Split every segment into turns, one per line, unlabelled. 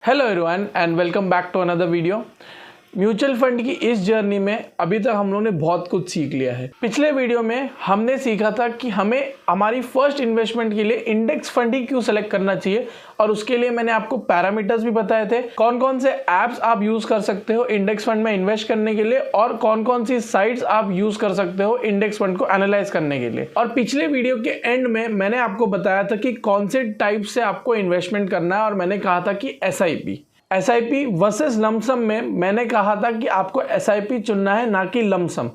Hello everyone and welcome back to another video. Mutual fund की इस journey में अभी तक हम लोगों ने बहुत कुछ सीख लिया है। पिछले वीडियो में हमने सीखा था कि हमें हमारी फर्स्ट इन्वेस्टमेंट के लिए इंडेक्स फंड ही क्यों सेलेक्ट करना चाहिए, और उसके लिए मैंने आपको पैरामीटर्स भी बताए थे, कौन कौन से ऐप्स आप यूज कर सकते हो इंडेक्स फंड में इन्वेस्ट करने के लिए, और कौन कौन सी साइट्स आप यूज कर सकते हो इंडेक्स फंड को एनालाइज करने के लिए। और पिछले वीडियो के एंड में मैंने आपको बताया था कि कौन से टाइप से आपको इन्वेस्टमेंट करना है, और मैंने कहा था कि एसआईपी वर्सेस लमसम में मैंने कहा था कि आपको एसआईपी चुनना है, ना कि लमसम।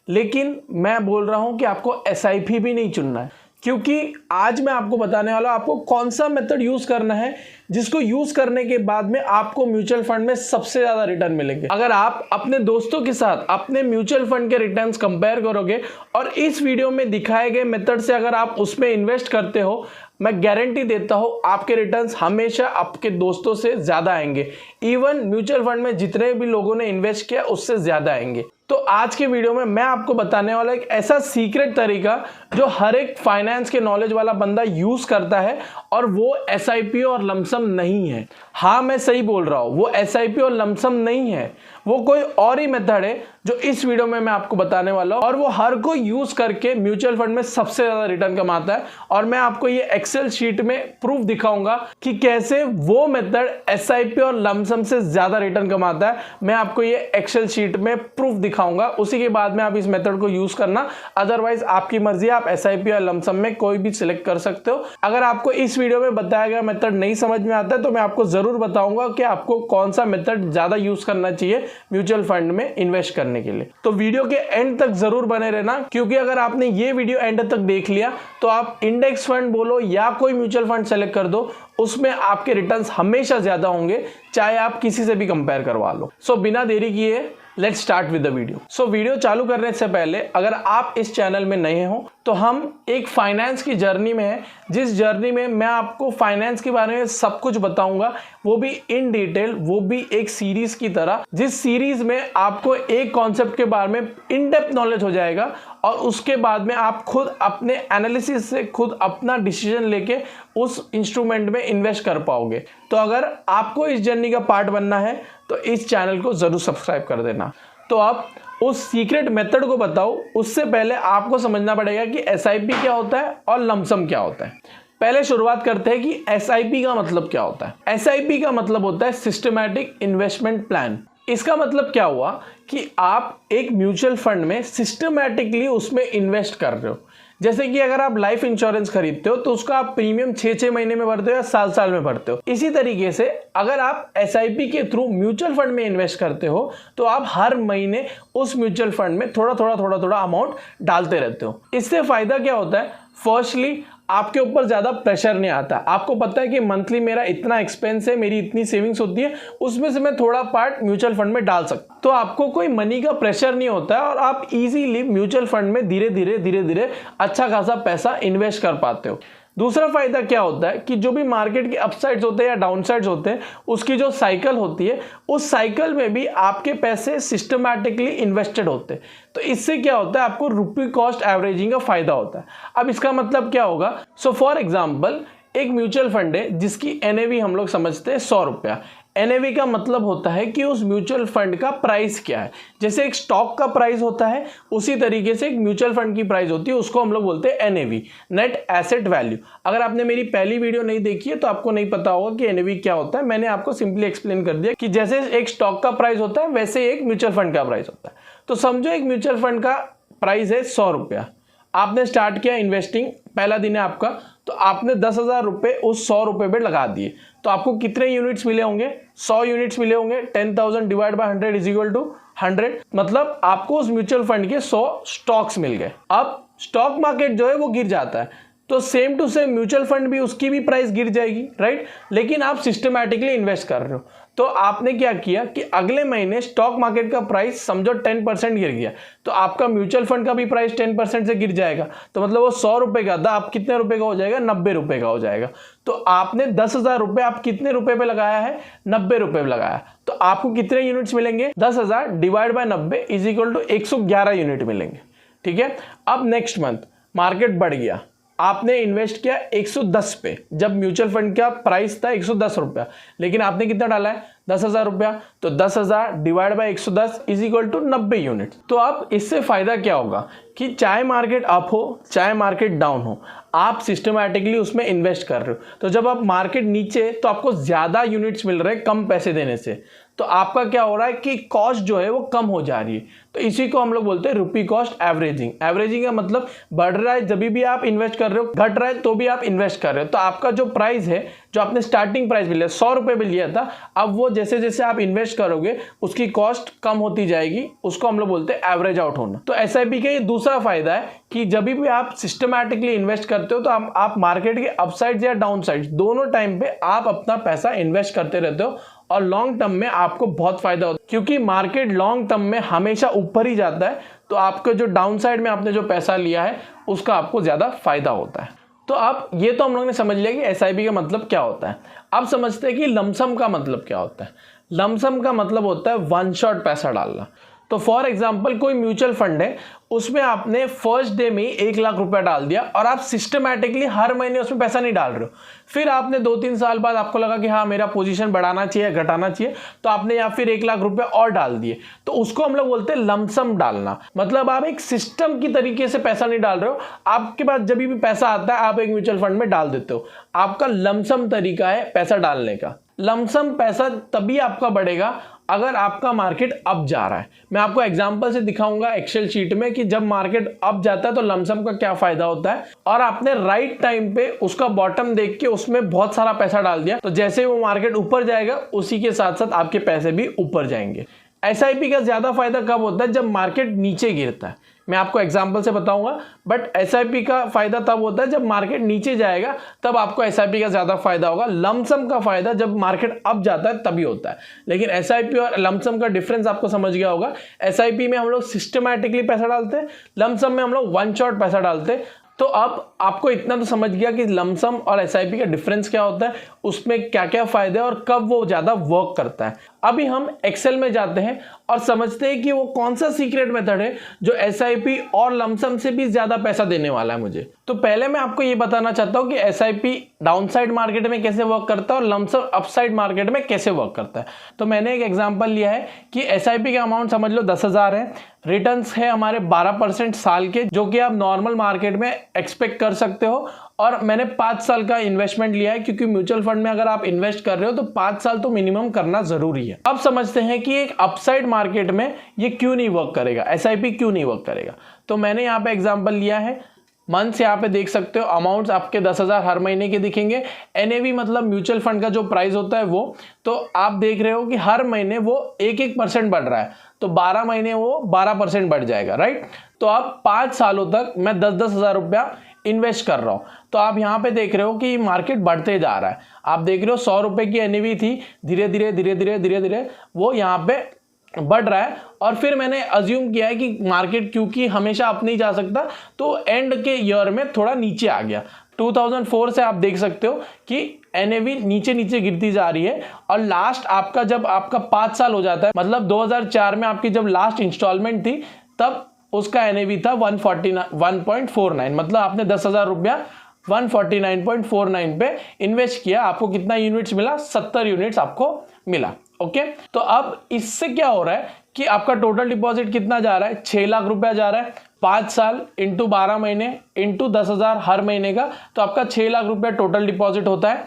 लेकिन मैं बोल रहा हूं कि आपको एसआईपी भी नहीं चुनना है, क्योंकि आज मैं आपको बताने वाला हूं आपको कौन सा मेथड यूज करना है जिसको यूज करने के बाद में आपको म्यूचुअल फंड में सबसे ज्यादा रिटर्न मिलेंगे। अगर आप अपने दोस्तों के साथ अपने म्यूचुअल फंड के रिटर्न्स कंपेयर करोगे और इस वीडियो में दिखाए गए मेथड से अगर आप उसमें इन्वेस्ट करते हो, मैं गारंटी देता हूं आपके रिटर्न्स हमेशा आपके दोस्तों से ज्यादा आएंगे। इवन म्यूचुअल फंड में जितने भी लोगों ने इन्वेस्ट किया उससे ज्यादा आएंगे। तो आज के वीडियो में मैं आपको बताने वाला एक ऐसा सीक्रेट तरीका जो हर एक फाइनेंस के नॉलेज वाला बंदा यूज करता है, और वो एसआईपी और लमसम नहीं है। हाँ, मैं सही बोल रहा हूं, वो एसआईपी और लमसम नहीं है, वो कोई और ही मेथड है जो इस वीडियो में मैं आपको बताने वाला हूं, और वो हर कोई यूज करके म्यूचुअल फंड में सबसे ज्यादा रिटर्न कमाता है। और मैं आपको ये एक्सेल शीट में प्रूफ दिखाऊंगा कि कैसे वो मेथड एसआईपी और लमसम से ज्यादा रिटर्न कमाता है। मैं आपको ये एक्सेल शीट में प्रूफ दिखाऊंगा, उसी के बाद में आप इस मेथड को यूज करना। अदरवाइज आपकी मर्जी, आप एसआईपी और लमसम में कोई भी सिलेक्ट कर सकते हो। अगर आपको इस वीडियो में बताया गया मेथड नहीं समझ में आता है तो मैं आपको जरूर बताऊंगा कि आपको कौन सा मेथड ज्यादा यूज करना चाहिए म्यूचुअल फंड में इन्वेस्ट करने के लिए। तो वीडियो के एंड तक जरूर बने रहना, क्योंकि अगर आपने ये वीडियो एंड तक देख लिया तो आप इंडेक्स फंड बोलो या कोई म्यूचुअल फंड सेलेक्ट कर दो, उसमें आपके रिटर्न्स हमेशा ज्यादा होंगे, चाहे आप किसी से भी कंपेयर करवा लो। सो बिना देरी किए let's start with the video. So video चालू करने से पहले अगर आप इस चैनल में नए हो तो हम एक फाइनेंस की जर्नी में है, जिस जर्नी में मैं आपको फाइनेंस के बारे में सब कुछ बताऊंगा, वो भी इन डिटेल, वो भी एक सीरीज की तरह, जिस सीरीज में आपको एक कॉन्सेप्ट के बारे में इन डेप्थ नॉलेज हो जाएगा, और उसके बाद में आप खुद अपने एनालिसिस से खुद अपना डिसीजन लेके उस इंस्ट्रूमेंट में इन्वेस्ट कर पाओगे। तो अगर आपको इस जर्नी का पार्ट बनना है तो इस चैनल को जरूर सब्सक्राइब कर देना। तो आप उस सीक्रेट मेथड को बताओ, उससे पहले आपको समझना पड़ेगा कि एसआईपी क्या होता है और लमसम क्या होता है। पहले शुरुआत करते हैं कि एसआईपी का मतलब क्या होता है। एसआईपी का मतलब होता है सिस्टमैटिक इन्वेस्टमेंट प्लान। इसका मतलब क्या हुआ कि आप एक म्यूचुअल फंड में सिस्टमैटिकली उसमें इन्वेस्ट कर रहे हो। जैसे कि अगर आप लाइफ इंश्योरेंस खरीदते हो तो उसका आप प्रीमियम 6-6 महीने में भरते हो या साल में भरते हो। इसी तरीके से अगर आप एसआईपी के थ्रू म्यूचुअल फंड में इन्वेस्ट करते हो तो आप हर महीने उस म्यूचुअल फंड में थोड़ा अमाउंट डालते रहते हो। इससे फायदा क्या होता है? फर्स्टली, आपके ऊपर ज्यादा प्रेशर नहीं आता। आपको पता है कि मंथली मेरा इतना एक्सपेंस है, मेरी इतनी सेविंग्स होती है, उसमें से मैं थोड़ा पार्ट म्यूचुअल फंड में डाल सकता हूं। तो आपको कोई मनी का प्रेशर नहीं होता है, और आप इजीली म्यूचुअल फंड में धीरे धीरे अच्छा खासा पैसा इन्वेस्ट कर पाते हो। दूसरा फायदा क्या होता है कि जो भी मार्केट के अपसाइड्स होते हैं या डाउनसाइड्स होते हैं, उसकी जो साइकिल होती है, उस साइकिल में भी आपके पैसे सिस्टमैटिकली इन्वेस्टेड होते हैं। तो इससे क्या होता है, आपको रुपी कॉस्ट एवरेजिंग का फायदा होता है। अब इसका मतलब क्या होगा? सो फॉर एग्जाम्पल, एक म्यूचुअल फंड है जिसकी एनएवी हम लोग समझते हैं 100 रुपया। एनएवी का मतलब होता है कि उस म्यूचुअल फंड का प्राइस क्या है। जैसे एक स्टॉक का प्राइस होता है, उसी तरीके से एक म्यूचुअल फंड की प्राइस होती है, उसको हम लोग बोलते हैं एनएवी, नेट एसेट वैल्यू। अगर आपने मेरी पहली वीडियो नहीं देखी है तो आपको नहीं पता होगा कि एनएवी क्या होता है। मैंने आपको सिंपली एक्सप्लेन कर दिया कि जैसे एक स्टॉक का प्राइस होता है वैसे एक म्यूचुअल फंड का प्राइस होता है। तो समझो एक म्यूचुअल फंड का प्राइस है 100 रुपया। आपने स्टार्ट किया इन्वेस्टिंग, पहला दिन है आपका, तो आपने 10,000 रुपए उस 100 रुपए पे लगा दिए। तो आपको कितने यूनिट्स मिले होंगे? 100 यूनिट्स मिले होंगे। 10,000 divide by 100 is equal to 100। मतलब आपको उस म्यूचुअल फंड के 100 स्टॉक्स मिल गए। अब स्टॉक मार्केट जो है वो गिर जाता है, तो same to same mutual fund भी, उसकी भी प्राइस गिर जाएगी, राइट? लेकिन आप सिस्टमैटिकली इन्वेस्ट कर रहे हो। तो आपने क्या किया कि अगले महीने स्टॉक मार्केट का प्राइस समझो 10% गिर गया, तो आपका म्यूचुअल फंड का भी प्राइस 10% से गिर जाएगा। तो मतलब वो 100 रुपए का था, आप कितने रुपए का हो जाएगा? 90 रुपए का हो जाएगा। तो आपने 10,000 रुपए आप कितने रुपए पे लगाया है? 90 रुपए पे लगाया। तो आपको कितने यूनिट्स मिलेंगे? 10,000 divide by 90 is equal to 111 unit मिलेंगे। ठीक है। अब नेक्स्ट मंथ मार्केट बढ़ गया, आपने इन्वेस्ट किया 110 पे, जब म्यूचुअल फंड का प्राइस था 110 रुपया, लेकिन आपने कितना डाला है 10,000 रुपया, तो 10,000 divide by 110 is equal to 90 unit. तो अब इससे फायदा क्या होगा कि चाहे मार्केट अप हो चाहे मार्केट डाउन हो, आप सिस्टमैटिकली उसमें इन्वेस्ट कर रहे हो। तो जब आप मार्केट नीचे, तो आपको ज़्यादा यूनिट्स मिल रहे हैं कम पैसे देने से, तो आपका क्या हो रहा है कि कॉस्ट जो है वो कम हो जा रही है। तो इसी को हम लोग बोलते हैं रुपी कॉस्ट एवरेजिंग। एवरेजिंग का मतलब बढ़ रहा है जब भी आप इन्वेस्ट कर रहे हो, घट रहा है तो भी आप इन्वेस्ट कर रहे हो। तो आपका जो प्राइस है, जो आपने स्टार्टिंग प्राइस भी लिया 100 रुपये में लिया था, अब वो जैसे जैसे आप इन्वेस्ट करोगे उसकी कॉस्ट कम होती जाएगी, उसको हम लोग बोलते हैं एवरेज आउट होना। तो एसआईपी का ये दूसरा फायदा है कि जब भी आप सिस्टमैटिकली इन्वेस्ट करते हो तो आप मार्केट के अपसाइड या डाउन साइड दोनों टाइम पे आप अपना पैसा इन्वेस्ट करते रहते हो और लॉन्ग टर्म में आपको बहुत फायदा होता है, क्योंकि मार्केट लॉन्ग टर्म में हमेशा ऊपर ही जाता है। तो आपको जो डाउन साइड में आपने जो पैसा लिया है उसका आपको ज़्यादा फायदा होता है। तो अब ये तो हम लोगों ने समझ लिया कि एसआईपी का मतलब क्या होता है। अब समझते हैं कि लमसम का मतलब क्या होता है। लमसम का मतलब होता है वन शॉट पैसा डालना। तो फॉर एग्जाम्पल कोई म्यूचुअल फंड है, उसमें आपने फर्स्ट डे में 1 लाख रुपया डाल दिया और आप सिस्टमैटिकली हर महीने उसमें पैसा नहीं डाल रहे हो। फिर आपने 2-3 साल बाद आपको लगा कि हाँ मेरा पोजीशन बढ़ाना चाहिए, घटाना चाहिए, तो आपने या फिर 1 लाख रुपया और डाल दिए। तो उसको हम लोग बोलते हैं लमसम डालना। मतलब आप एक सिस्टम की तरीके से पैसा नहीं डाल रहे हो, आपके पास जब भी पैसा आता है आप एक म्यूचुअल फंड में डाल देते हो। आपका लमसम तरीका है पैसा डालने का। लमसम पैसा तभी आपका बढ़ेगा अगर आपका मार्केट अप जा रहा है। मैं आपको एग्जांपल से दिखाऊंगा एक्सेल शीट में कि जब मार्केट अप जाता है तो लमसम का क्या फायदा होता है, और आपने राइट टाइम पे उसका बॉटम देख के उसमें बहुत सारा पैसा डाल दिया, तो जैसे वो मार्केट ऊपर जाएगा उसी के साथ साथ आपके पैसे भी ऊपर जाएंगे। एसआईपी का ज्यादा फायदा कब होता है? जब मार्केट नीचे गिरता है। मैं आपको एग्जांपल से बताऊंगा, बट एसआईपी का फायदा तब होता है जब मार्केट नीचे जाएगा, तब आपको एसआईपी का ज्यादा फायदा होगा। लमसम का फायदा जब मार्केट अप जाता है तभी होता है। लेकिन एसआईपी और लमसम का डिफरेंस आपको समझ गया होगा। एसआईपी में हम लोग सिस्टमैटिकली पैसा डालते हैं, लमसम में हम लोग वन शॉट पैसा डालते हैं। तो अब आपको इतना तो समझ गया कि लमसम और एसआईपी का डिफरेंस क्या होता है, उसमें क्या क्या फायदे हैं और कब वो ज्यादा वर्क करता है। अभी हम एक्सेल में जाते हैं और समझते हैं कि वो कौन सा सीक्रेट मेथड है जो एसआईपी और लमसम से भी ज्यादा पैसा देने वाला है मुझे। तो पहले मैं आपको ये बताना चाहता हूं कि एसआईपी डाउनसाइड मार्केट में कैसे वर्क करता है और लमसम अपसाइड मार्केट में कैसे वर्क करता है। तो मैंने एक एग्जांपल लिया है कि एसआईपी का अमाउंट समझ लो 10,000 है, रिटर्न्स है हमारे 12% साल के, जो कि आप नॉर्मल मार्केट में एक्सपेक्ट कर सकते हो। और मैंने 5 साल का इन्वेस्टमेंट लिया है, क्योंकि म्यूचुअल फंड में अगर आप इन्वेस्ट कर रहे हो तो 5 साल तो मिनिमम करना जरूरी है। अब समझते हैं कि एक अपसाइड मार्केट में ये क्यों नहीं वर्क करेगा, एसआईपी क्यों नहीं वर्क करेगा। तो मैंने यहाँ पे एग्जांपल लिया है, मंथ्स यहाँ पे देख सकते हो, अमाउंट्स आपके 10,000 हर महीने के दिखेंगे। एनएवी मतलब म्यूचुअल फंड का जो प्राइस होता है वो, तो आप देख रहे हो कि हर महीने वो 1-1% बढ़ रहा है, तो 12 महीने वो 12% बढ़ जाएगा, राइट। तो आप 5 सालों तक मैं 10-10 हज़ार रुपया इन्वेस्ट कर रहा हूं, तो आप यहां पे देख रहे हो कि मार्केट बढ़ते जा रहा है। आप देख रहे हो 100 रुपए की एनएवी थी, धीरे धीरे वो यहां पे बढ़ रहा है। और फिर मैंने अज्यूम किया है कि मार्केट क्योंकि हमेशा अप नहीं जा सकता, तो एंड के ईयर में थोड़ा नीचे आ गया। 2004 से आप देख सकते हो कि एनएवी नीचे नीचे गिरती जा रही है, और लास्ट आपका जब आपका 5 साल हो जाता है, मतलब 2004 में आपकी जब लास्ट इंस्टॉलमेंट थी, तब उसका एनएवी था 149, मतलब आपने 10,000 रुपया 149.49 पे इन्वेस्ट किया, आपको कितना यूनिट्स मिला? 70 यूनिट्स आपको मिला। ओके, तो अब इससे क्या हो रहा है कि आपका टोटल डिपॉजिट कितना जा रहा है? 6 लाख रुपया जा रहा है। 5 साल इंटू 12 महीने इंटू 10,000 हर महीने का, तो आपका 6 लाख रुपया टोटल डिपॉजिट होता है।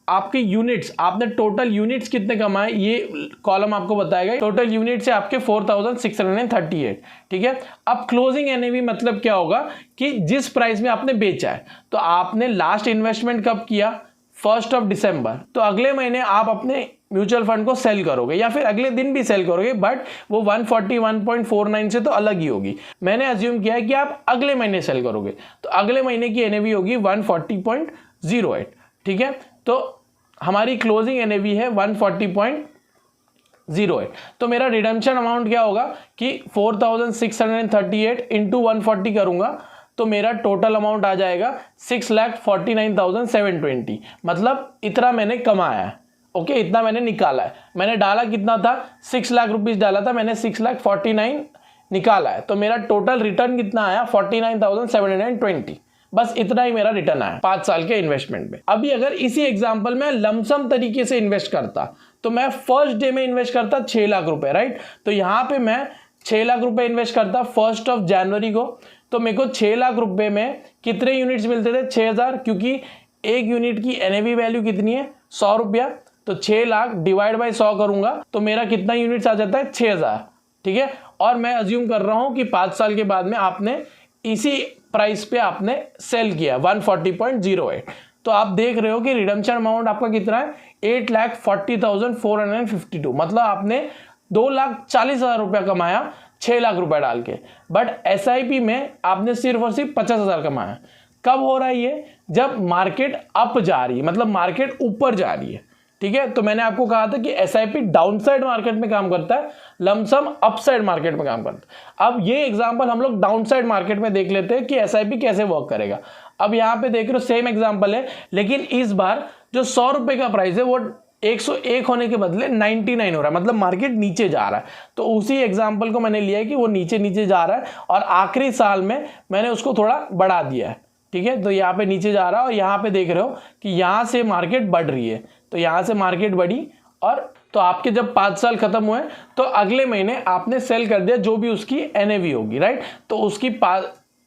आपके यूनिट्स, आपने टोटल यूनिट्स कितने कमाए ये कॉलम आपको बताएगा। टोटल यूनिट्स है आपके 4,638, ठीक है। अब क्लोजिंग एनएवी मतलब क्या होगा कि जिस प्राइस में आपने बेचा है, तो आपने लास्ट इन्वेस्टमेंट कब किया? 1 दिसंबर। तो अगले महीने आप अपने म्यूचुअल फंड को सेल करोगे या फिर अगले दिन भी सेल करोगे, बट वो 141.49 से तो अलग ही होगी। मैंने अज्यूम किया है कि आप अगले महीने सेल करोगे, तो अगले महीने की एनएवी होगी 140.08, ठीक है। तो हमारी क्लोजिंग एनएवी है 140.08। तो मेरा रिडम्पशन अमाउंट क्या होगा कि 4,638 इंटू 140 करूंगा, तो मेरा टोटल अमाउंट आ जाएगा 6,49,720। मतलब इतना मैंने कमाया है, ओके, इतना मैंने निकाला है। मैंने डाला कितना था? 6 लाख रुपीस डाला था, मैंने 6,49,000 निकाला है, तो मेरा टोटल रिटर्न कितना आया? 49,720। बस इतना ही मेरा रिटर्न आया 5 साल के इन्वेस्टमेंट में। अभी अगर इसी एग्जांपल में लमसम तरीके से इन्वेस्ट करता तो मैं फर्स्ट डे में इन्वेस्ट करता 6 लाख रुपए, राइट। तो यहाँ पे मैं 6 लाख रुपए इन्वेस्ट करता 1 जनवरी को, तो मेरे को 6 लाख रुपए में कितने यूनिट्स मिलते थे? 6000, क्योंकि एक यूनिट की एनएवी वैल्यू कितनी है? 100 रुपया। तो 6 लाख डिवाइड बाई 100 करूंगा तो मेरा कितना यूनिट्स आ जाता है? 6000, ठीक है। और मैं अज्यूम कर रहा हूं कि 5 साल के बाद में आपने इसी प्राइस पे आपने सेल किया 140.08, तो आप देख रहे हो कि रिडम्पशन अमाउंट आपका कितना है? 8,40,452, मतलब आपने 2,40,000 रुपया कमाया 6 लाख रुपया डाल के। बट SIP में आपने सिर्फ और सिर्फ 50,000 कमाया। कब हो रहा है ये? जब मार्केट अप जा रही है, मतलब मार्केट ऊपर जा रही है, ठीक है। तो मैंने आपको कहा था कि SIP डाउनसाइड मार्केट में काम करता है, लमसम अपसाइड मार्केट में काम करता है। अब ये एग्जांपल हम लोग डाउनसाइड मार्केट में देख लेते हैं कि SIP कैसे वर्क करेगा। अब यहाँ पे देख रहे हो सेम एग्जांपल है, लेकिन इस बार जो 100 रुपए का प्राइस है वो 101 होने के बदले 99 हो रहा है, मतलब मार्केट नीचे जा रहा है। तो उसी एग्जांपल को मैंने लिया है कि वो नीचे नीचे जा रहा है और आखिरी साल में मैंने उसको थोड़ा बढ़ा दिया है, ठीक है। तो यहाँ पे नीचे जा रहा है और यहाँ पे देख रहे हो कि यहाँ से मार्केट बढ़ रही है, तो यहाँ से मार्केट बढ़ी और तो आपके जब 5 साल खत्म हुए तो अगले महीने आपने सेल कर दिया जो भी उसकी NAV होगी, राइट। तो उसकी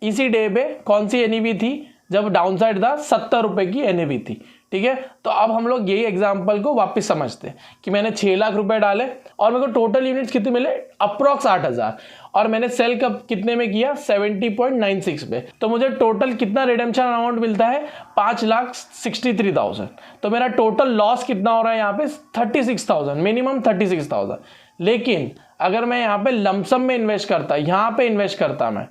इसी डे पे कौन सी NAV थी? जब डाउनसाइड था 70 रुपए की NAV थी, ठीक है। तो अब हम लोग यही एग्जांपल को वापस समझते हैं कि मैंने 6 लाख रुपए डाले और मेरे को टोटल यूनिट्स कितने मिले? अप्रॉक्स 8,000, और मैंने सेल कब कितने में किया? 70.96 पे। तो मुझे टोटल कितना रिडेम्पशन अमाउंट मिलता है? 5,63,000। तो मेरा टोटल लॉस कितना हो रहा है यहाँ पे? 36,000, मिनिमम 36,000। लेकिन अगर मैं यहाँ पे लमसम में इन्वेस्ट करता, यहाँ पे इन्वेस्ट करता मैं,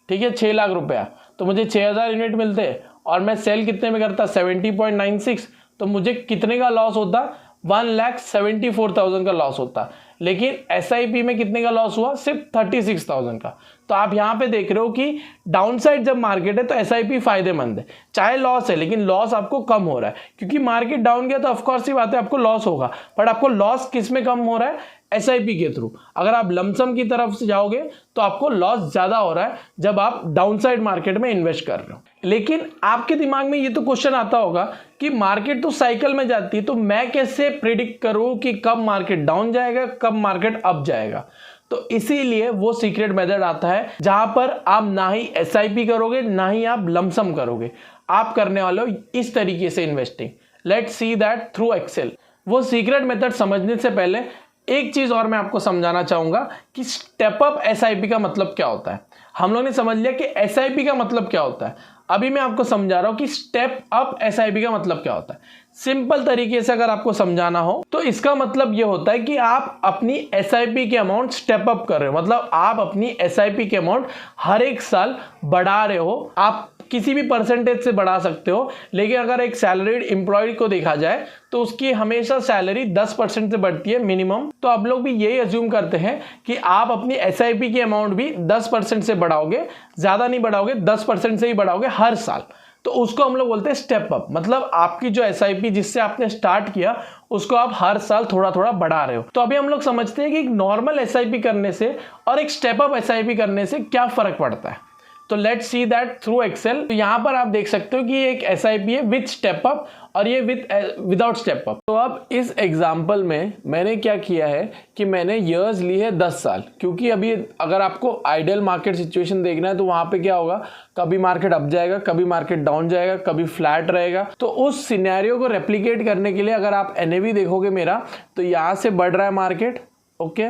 ठीक है, 6 लाख रुपया, तो मुझे 6,000 यूनिट मिलते और मैं सेल कितने में करता? 70.96, तो मुझे कितने का लॉस होता? 1,74,000 का लॉस होता। लेकिन SIP में कितने का लॉस हुआ? सिर्फ 36,000 का। तो आप यहाँ पे देख रहे हो कि डाउनसाइड जब मार्केट है तो SIP फायदेमंद है, चाहे लॉस है लेकिन लॉस आपको कम हो रहा है, क्योंकि मार्केट डाउन गया तो ऑफकोर्स ही बात है आपको लॉस होगा। बट आपको लॉस किस में कम हो रहा है? SIP के थ्रू। अगर आप लमसम की तरफ से जाओगे तो आपको लॉस ज्यादा हो रहा है जब आप डाउनसाइड मार्केट में इन्वेस्ट कर रहे हो। लेकिन आपके दिमाग में ये तो क्वेश्चन आता होगा कि मार्केट तो साइकिल में जाती है, तो मैं कैसे प्रिडिक्ट करूं कि कब मार्केट डाउन जाएगा, कब मार्केट अप जाएगा? तो इसीलिए वो सीक्रेट मेथड आता है जहां पर आप ना ही SIP करोगे ना ही आप लमसम करोगे, आप करने वाले हो इस तरीके से investing. Let's see that through Excel. वो सीक्रेट मेथड समझने से पहले एक चीज और मैं आपको समझाना चाहूंगा कि स्टेप अप SIP का मतलब क्या होता है। हम लोग ने समझ लिया कि SIP का मतलब क्या होता है, अभी मैं आपको समझा रहा हूं कि स्टेप अप SIP का मतलब क्या होता है। सिंपल तरीके से अगर आपको समझाना हो तो इसका मतलब यह होता है कि आप अपनी SIP के अमाउंट स्टेप अप कर रहे हो, मतलब आप अपनी SIP के अमाउंट हर एक साल बढ़ा रहे हो। आप किसी भी परसेंटेज से बढ़ा सकते हो, लेकिन अगर एक सैलरीड एम्प्लॉय को देखा जाए तो उसकी हमेशा सैलरी 10% से बढ़ती है मिनिमम। तो आप लोग भी यही अज्यूम करते हैं कि आप अपनी SIP की अमाउंट भी 10% से बढ़ाओगे, ज्यादा नहीं बढ़ाओगे, 10% से ही बढ़ाओगे हर साल। तो उसको हम लोग बोलते हैं स्टेप अप, मतलब आपकी जो SIP जिससे आपने स्टार्ट किया उसको आप हर साल थोड़ा थोड़ा बढ़ा रहे हो। तो अभी हम लोग समझते हैं कि एक नॉर्मल SIP करने से और एक स्टेप अप SIP करने से क्या फर्क पड़ता है। तो let's see that through Excel. तो यहाँ पर आप देख सकते हो कि एक SIP है विथ स्टेप अप और ये विदाउट स्टेप अप। तो अब इस एग्जांपल में मैंने क्या किया है कि मैंने ईयर्स ली है 10 साल, क्योंकि अभी अगर आपको आइडियल मार्केट सिचुएशन देखना है तो वहां पे क्या होगा, कभी मार्केट अप जाएगा, कभी मार्केट डाउन जाएगा, कभी फ्लैट रहेगा। तो उस सिनेरियो को रेप्लिकेट करने के लिए अगर आप NAV देखोगे मेरा, तो यहाँ से बढ़ रहा है मार्केट, ओके।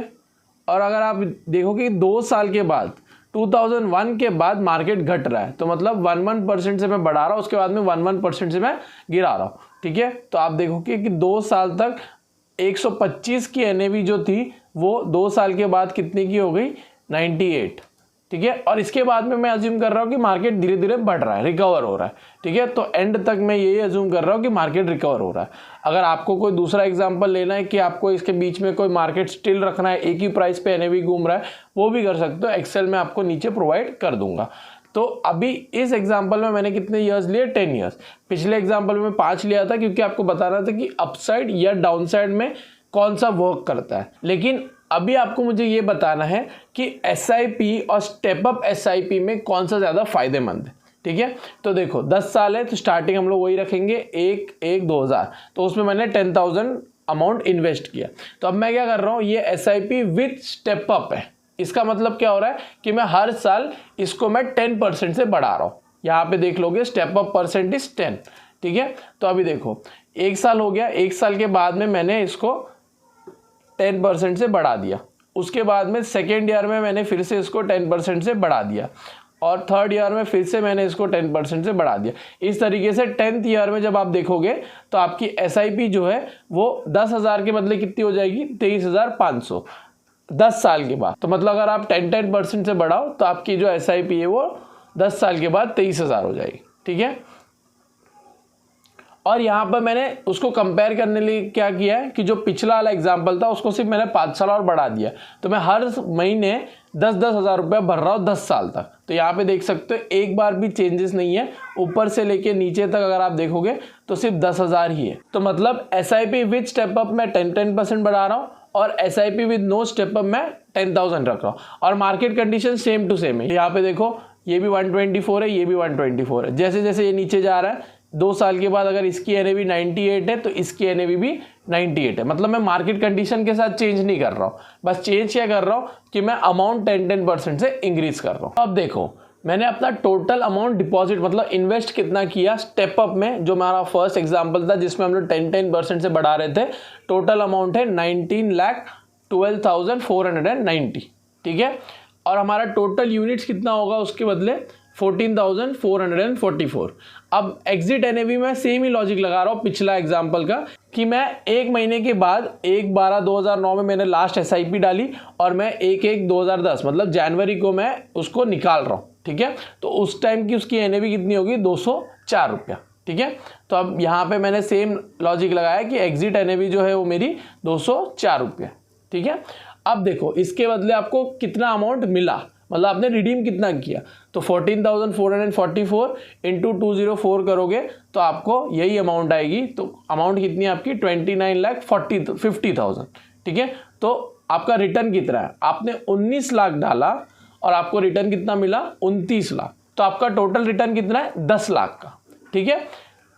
और अगर आप देखोगे 2 साल के बाद 2001 के बाद मार्केट घट रहा है, तो मतलब 11% से मैं बढ़ा रहा हूँ, उसके बाद में 11% से मैं गिरा रहा हूँ, ठीक है। तो आप देखोगे कि 2 साल तक 125 की NAV जो थी वो 2 साल के बाद कितने की हो गई? 98, ठीक है। और इसके बाद में मैं अज्यूम कर रहा हूँ कि मार्केट धीरे धीरे बढ़ रहा है, रिकवर हो रहा है, ठीक है। तो एंड तक मैं यही अज्यूम कर रहा हूँ कि मार्केट रिकवर हो रहा है। अगर आपको कोई दूसरा एग्जांपल लेना है कि आपको इसके बीच में कोई मार्केट स्टिल रखना है, एक ही प्राइस पे NAV घूम रहा है, वो भी कर सकते हो, एक्सेल में आपको नीचे प्रोवाइड कर दूंगा। तो अभी इस एग्जांपल में मैंने कितने ईयर्स लिए? 10 ईयर्स। पिछले एग्जांपल में 5 लिया था, क्योंकि आपको बता रहा था कि अपसाइड या डाउनसाइड में कौन सा वर्क करता है। लेकिन अभी आपको मुझे ये बताना है कि SIP और स्टेप अप SIP में कौन सा ज़्यादा फायदेमंद है, ठीक है। तो देखो 10 साल है तो स्टार्टिंग हम लोग वही रखेंगे 1/1/2000, तो उसमें मैंने 10,000 अमाउंट इन्वेस्ट किया। तो अब मैं क्या कर रहा हूँ, ये SIP विथ स्टेप अप है। इसका मतलब क्या हो रहा है कि मैं हर साल इसको मैं 10% से बढ़ा रहा हूँ। यहाँ पे देख लोगे स्टेप अप परसेंट इज 10, ठीक है। तो अभी देखो 1 साल हो गया, 1 साल के बाद में मैंने इसको 10% से बढ़ा दिया। उसके बाद में सेकेंड ईयर में मैंने फिर से इसको 10% से बढ़ा दिया, और थर्ड ईयर में फिर से मैंने इसको 10% से बढ़ा दिया। इस तरीके से 10th ईयर में जब आप देखोगे तो आपकी SIP जो है वो 10,000 के बदले कितनी हो जाएगी, 23,500 10 साल के बाद। तो मतलब अगर आप 10% से बढ़ाओ तो आपकी जो SIP है वो 10 साल के बाद 23,000 हो जाएगी, ठीक है। और यहाँ पर मैंने उसको कंपेयर करने के लिए क्या किया है कि जो पिछला वाला एग्जाम्पल था उसको सिर्फ मैंने 5 साल और बढ़ा दिया। तो मैं हर महीने 10-10 हज़ार रुपये भर रहा हूँ 10 साल तक। तो यहाँ पे देख सकते हो एक बार भी चेंजेस नहीं है, ऊपर से लेके नीचे तक अगर आप देखोगे तो सिर्फ 10,000 ही है। तो मतलब SIP विद स्टेप अप मैं 10% बढ़ा रहा हूँ, और SIP with no step up मैं 10,000 रख रहा हूँ, और market condition same to same है। यहाँ पे देखो ये भी 124 है, ये भी 124 है। जैसे जैसे ये नीचे जा रहा है 2 साल के बाद अगर इसकी NAV 98 है तो इसकी NAV भी 98 है। मतलब मैं मार्केट कंडीशन के साथ चेंज नहीं कर रहा हूँ, बस चेंज क्या कर रहा हूँ कि मैं अमाउंट 10% से इंक्रीज कर रहा हूँ। अब देखो मैंने अपना टोटल अमाउंट डिपॉजिट मतलब इन्वेस्ट कितना किया स्टेप अप में, जो हमारा फर्स्ट एग्जाम्पल था जिसमें हम लोग 10% से बढ़ा रहे थे। टोटल अमाउंट है 19,12,490, ठीक है। और हमारा टोटल यूनिट्स कितना होगा उसके बदले 14,444। अब एग्जिट NAV में सेम ही लॉजिक लगा रहा हूँ पिछला एग्जाम्पल का, कि मैं 1 महीने के बाद 1/12/2009 में मैंने लास्ट SIP डाली, और मैं 1/1/2010 मतलब जनवरी को मैं उसको निकाल रहा हूँ, ठीक है। तो उस टाइम की उसकी NAV कितनी होगी, 204 रुपया, ठीक है। तो अब यहाँ पे मैंने सेम लॉजिक लगाया कि एग्जिट NAV जो है वो मेरी 204 रुपया, ठीक है। अब देखो इसके बदले आपको कितना अमाउंट मिला, मतलब आपने रिडीम कितना किया। तो 14,444 इंटू 204 करोगे तो आपको यही अमाउंट आएगी। तो अमाउंट कितनी है आपकी 29,50,000, ठीक है। तो आपका रिटर्न कितना है, आपने 19 लाख डाला और आपको रिटर्न कितना मिला 29 लाख। तो आपका टोटल रिटर्न कितना है 10 लाख का, ठीक है।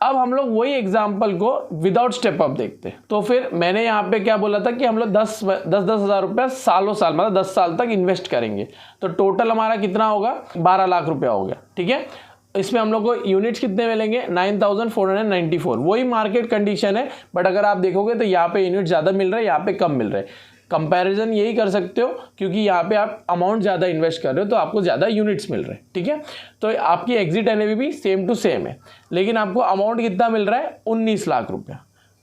अब हम लोग वही एग्जाम्पल को विदाउट स्टेप अप देखते हैं। तो फिर मैंने यहाँ पे क्या बोला था कि हम लोग 10 हज़ार रुपया सालों साल मतलब 10 साल तक इन्वेस्ट करेंगे। तो टोटल हमारा कितना होगा 12 लाख रुपया हो गया, ठीक है। इसमें हम लोग को यूनिट्स कितने मिलेंगे 9,494। वही मार्केट कंडीशन है, बट अगर आप देखोगे तो यहाँ पे यूनिट ज़्यादा मिल रहा है, यहाँ पे कम मिल रहा है। कंपैरिजन यही कर सकते हो क्योंकि यहाँ पे आप अमाउंट ज़्यादा इन्वेस्ट कर रहे हो तो आपको ज़्यादा यूनिट्स मिल रहे हैं, ठीक है। तो आपकी एग्जिट NAV भी सेम टू सेम है, लेकिन आपको अमाउंट कितना मिल रहा है 19 लाख रुपया।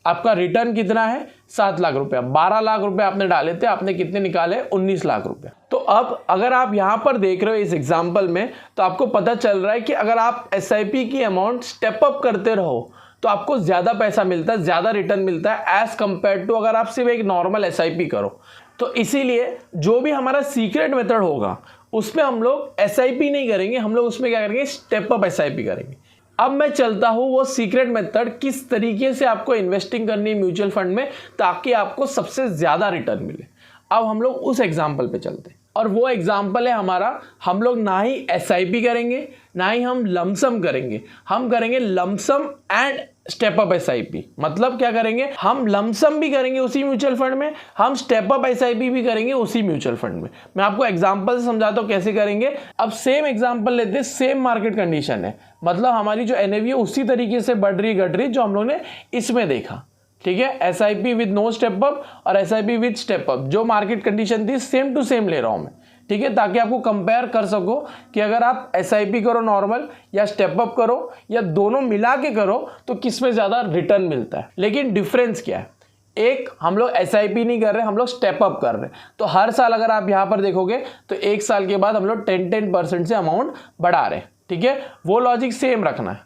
आपका रिटर्न कितना है 7 लाख रुपया। 12 लाख रुपए आपने डाले थे, आपने कितने निकाले 19 लाख रुपया। तो अब अगर आप यहाँ पर देख रहे हो इस एग्जाम्पल में तो आपको पता चल रहा है कि अगर आप SIP की अमाउंट स्टेप अप करते रहो तो आपको ज़्यादा पैसा मिलता है, ज़्यादा रिटर्न मिलता है एज कंपेयर टू अगर आप सिर्फ एक नॉर्मल SIP करो। तो इसीलिए जो भी हमारा सीक्रेट मेथड होगा उसमें हम लोग SIP नहीं करेंगे, हम लोग उसमें क्या करेंगे स्टेप अप SIP करेंगे। अब मैं चलता हूँ वो सीक्रेट मेथड किस तरीके से आपको इन्वेस्टिंग करनी है म्यूचुअल फंड में ताकि आपको सबसे ज़्यादा रिटर्न मिले। अब हम लोग उस एग्जाम्पल पे चलते हैं, और वो एग्जाम्पल है हमारा, हम लोग ना ही SIP करेंगे ना ही हम लमसम करेंगे, हम करेंगे lump sum and step up SIP। मतलब क्या करेंगे, हम लमसम भी करेंगे उसी म्यूचुअल फंड में, हम स्टेप अप SIP भी करेंगे उसी म्यूचुअल फंड में। मैं आपको एग्जांपल से समझाता हूँ कैसे करेंगे। अब सेम एग्जांपल लेते हैं, सेम मार्केट कंडीशन है, मतलब हमारी जो NAV है उसी तरीके से बढ़ रही घट रही जो हम लोग ने इसमें देखा, ठीक है। SIP with no step up और SIP विद स्टेप अप, जो मार्केट कंडीशन थी सेम टू सेम ले रहा हूं मैं, ठीक है, ताकि आपको कंपेयर कर सको कि अगर आप SIP करो नॉर्मल या स्टेप अप करो या दोनों मिला के करो तो किस में ज़्यादा रिटर्न मिलता है। लेकिन डिफरेंस क्या है, एक हम लोग SIP नहीं कर रहे, हम लोग स्टेप अप कर रहे हैं। तो हर साल अगर आप यहाँ पर देखोगे तो 1 साल के बाद हम लोग 10% से अमाउंट बढ़ा रहे हैं, ठीक है। वो लॉजिक सेम रखना है,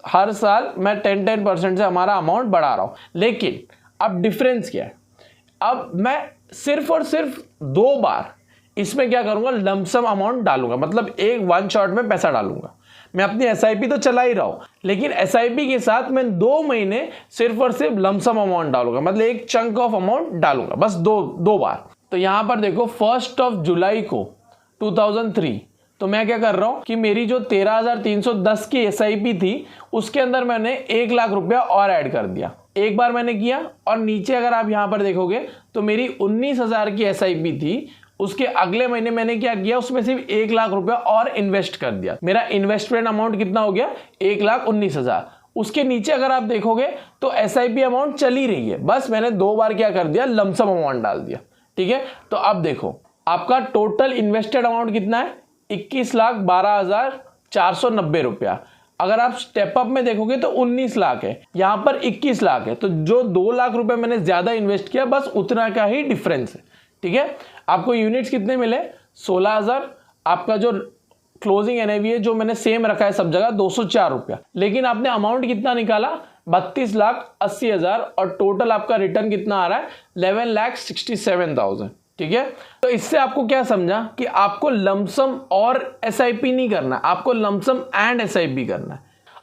हर साल मैं 10% से हमारा अमाउंट बढ़ा रहा हूँ। लेकिन अब डिफरेंस क्या है, अब मैं सिर्फ और सिर्फ 2 बार इसमें क्या करूंगा लमसम अमाउंट डालूंगा, मतलब एक 1 शॉट में पैसा डालूंगा। मैं अपनी SIP तो चला ही रहा हूं, लेकिन SIP के साथ मैं 2 महीने सिर्फ और सिर्फ लमसम अमाउंट डालूंगा, मतलब एक चंक ऑफ अमाउंट डालूंगा, बस दो बार। तो यहां पर देखो 1 जुलाई को 2003 तो मैं क्या कर रहा हूँ कि मेरी जो 13,310 की SIP थी उसके अंदर मैंने 1 लाख रुपया और ऐड कर दिया। एक बार मैंने किया और नीचे अगर आप यहाँ पर देखोगे तो मेरी 19,000 की SIP थी, उसके अगले महीने मैंने क्या किया, उसमें सिर्फ 1 लाख रुपया और इन्वेस्ट कर दिया। मेरा इन्वेस्टमेंट अमाउंट कितना हो गया, 1,19,000। उसके नीचे अगर आप देखोगे तो SIP अमाउंट चली रही है, बस मैंने 2 बार क्या कर दिया, लमसम अमाउंट डाल दिया। ठीक है, तो अब देखो आपका टोटल इन्वेस्टेड अमाउंट कितना है, 21,12,490 रुपया। अगर आप स्टेप अप में देखोगे तो 19 लाख है, यहां पर 21 लाख है। तो जो 2 लाख रुपए मैंने ज्यादा इन्वेस्ट किया, बस उतना का ही डिफरेंस है। ठीक है, आपको यूनिट्स कितने मिले, 16,000। आपका जो क्लोजिंग NAV है जो मैंने सेम रखा है सब जगह, 204 रुपया। लेकिन आपने अमाउंट कितना निकाला, 32,80,000, और टोटल आपका रिटर्न कितना आ रहा है, 11,67,000। ठीक है, तो इससे आपको क्या समझा कि आपको लमसम और SIP नहीं करना, आपको लमसम एंड SIP करना है।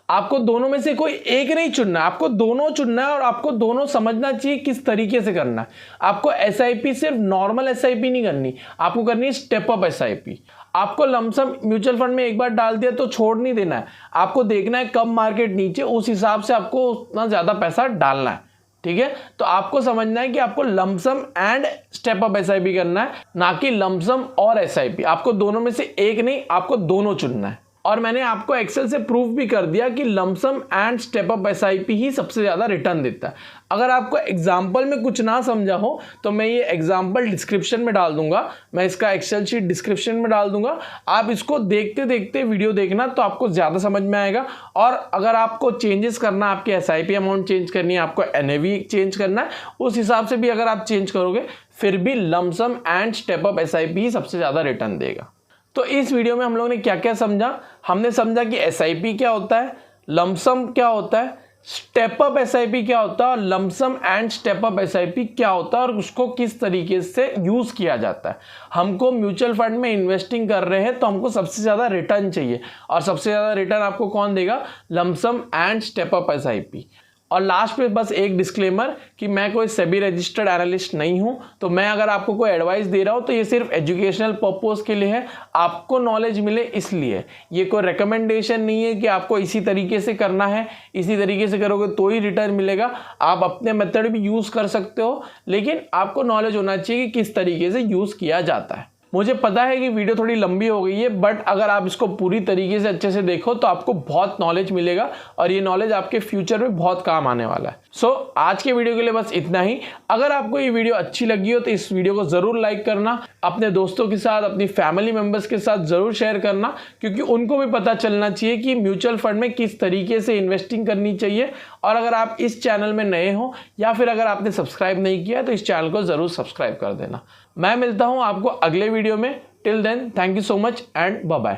आपको दोनों में से कोई एक नहीं चुनना, आपको दोनों चुनना है और आपको दोनों समझना चाहिए किस तरीके से करना है। आपको SIP सिर्फ नॉर्मल SIP नहीं करनी, आपको करनी है स्टेप अप SIP। आपको लमसम म्यूचुअल फंड में एक बार डाल दिया तो छोड़ नहीं देना है, आपको देखना है कब मार्केट नीचे, उस हिसाब से आपको उतना ज्यादा पैसा डालना है। ठीक है, तो आपको समझना है कि आपको lump sum and step up SIP करना है, ना कि लमसम और SIP। आपको दोनों में से एक नहीं, आपको दोनों चुनना है। और मैंने आपको एक्सेल से प्रूफ भी कर दिया कि lump sum and step up SIP ही सबसे ज्यादा रिटर्न देता है। अगर आपको एग्जाम्पल में कुछ ना समझा हो तो मैं ये एग्जाम्पल डिस्क्रिप्शन में डाल दूंगा, मैं इसका एक्सेल शीट डिस्क्रिप्शन में डाल दूंगा। आप इसको देखते देखते वीडियो देखना तो आपको ज्यादा समझ में आएगा। और अगर आपको चेंजेस करना, आपके SIP अमाउंट चेंज करनी है, आपको NAV चेंज करना है, उस हिसाब से भी अगर आप चेंज करोगे फिर भी lump sum and step up SIP ही सबसे ज्यादा रिटर्न देगा। तो इस वीडियो में हम लोगों ने क्या क्या समझा, हमने समझा कि SIP क्या होता है, लमसम क्या होता है, स्टेप अप SIP क्या होता है, और lump sum and step up SIP क्या होता है, और उसको किस तरीके से यूज किया जाता है। हमको म्यूचुअल फंड में इन्वेस्टिंग कर रहे हैं तो हमको सबसे ज्यादा रिटर्न चाहिए, और सबसे ज्यादा रिटर्न आपको कौन देगा, lump sum and step up SIP। और लास्ट में बस एक डिस्क्लेमर कि मैं कोई सेबी रजिस्टर्ड एनालिस्ट नहीं हूं, तो मैं अगर आपको कोई एडवाइस दे रहा हूं तो ये सिर्फ एजुकेशनल पर्पस के लिए है, आपको नॉलेज मिले इसलिए। ये कोई रिकमेंडेशन नहीं है कि आपको इसी तरीके से करना है, इसी तरीके से करोगे तो ही रिटर्न मिलेगा। आप अपने मेथड भी यूज कर सकते हो, लेकिन आपको नॉलेज होना चाहिए कि किस तरीके से यूज किया जाता है। मुझे पता है कि वीडियो थोड़ी लंबी हो गई है, बट अगर आप इसको पूरी तरीके से अच्छे से देखो तो आपको बहुत नॉलेज मिलेगा, और ये नॉलेज आपके फ्यूचर में बहुत काम आने वाला है। सो आज के वीडियो के लिए बस इतना ही। अगर आपको ये वीडियो अच्छी लगी हो तो इस वीडियो को जरूर लाइक करना, अपने दोस्तों के साथ, अपनी फैमिली मेंबर्स के साथ जरूर शेयर करना, क्योंकि उनको भी पता चलना चाहिए कि म्यूचुअल फंड में किस तरीके से इन्वेस्टिंग करनी चाहिए। और अगर आप इस चैनल में नए हो या फिर अगर आपने सब्सक्राइब नहीं किया तो इस चैनल को जरूर सब्सक्राइब कर देना। मैं मिलता हूं आपको अगले वीडियो में। Till then, thank you so much and bye bye.